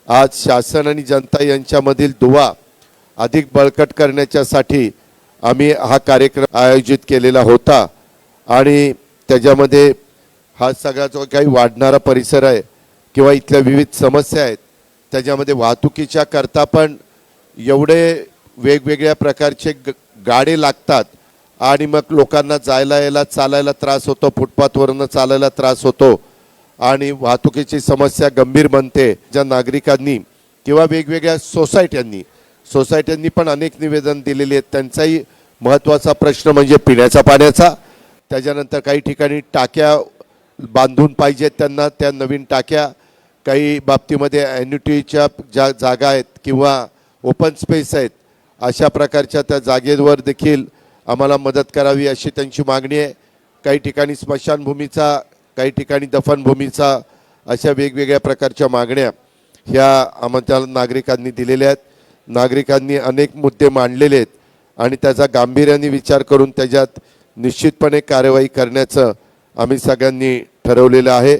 आज शासन आणि जनता यांच्यामधील दुवा अधिक बळकट करण्याच्यासाठी आम्ही हा कार्यक्रम आयोजित केलेला होता आणि त्याच्यामध्ये हा सगळा जो काही वाढणारा परिसर आहे किंवा इथल्या विविध समस्या आहेत त्याच्यामध्ये वाहतुकीच्या करता पण एवढे वेगवेगळ्या प्रकारचे गाडे लागतात आणि मग लोकांना जायला यायला चालायला त्रास होतो, फुटपाथवरनं चालायला त्रास होतो आणि वाहतुकीची समस्या गंभीर बनते। ज्या नागरिकांनी किंवा वेगवेगळ्या सोसायट्यांनी पण अनेक निवेदन दिलेली आहेत। त्यांचाही महत्त्वाचा प्रश्न म्हणजे पिण्याच्या पाण्याचा। त्याच्यानंतर काही ठिकाणी टाक्या बांधून पाहिजेत त्यांना, त्या नवीन टाक्या, काही बाबतीमध्ये ॲन्युटीच्या ज्या जागा आहेत किंवा ओपन स्पेस आहेत अशा प्रकारच्या त्या जागेवर देखील आम्हाला मदत करावी अशी त्यांची मागणी आहे। काही ठिकाणी स्मशानभूमीचा, काही ठिकाणी दफनभूमीचा, अशा वेगवेगळ्या प्रकारच्या मागण्या ह्या आम्हाला नागरिकांनी दिलेल्या आहेत। नागरिकांनी अनेक मुद्दे मांडलेले आहेत आणि त्याचा गांभीर्याने विचार करून त्याच्यात निश्चितपणे कार्यवाही करण्याचं आम्ही सगळ्यांनी ठरवलेलं आहे।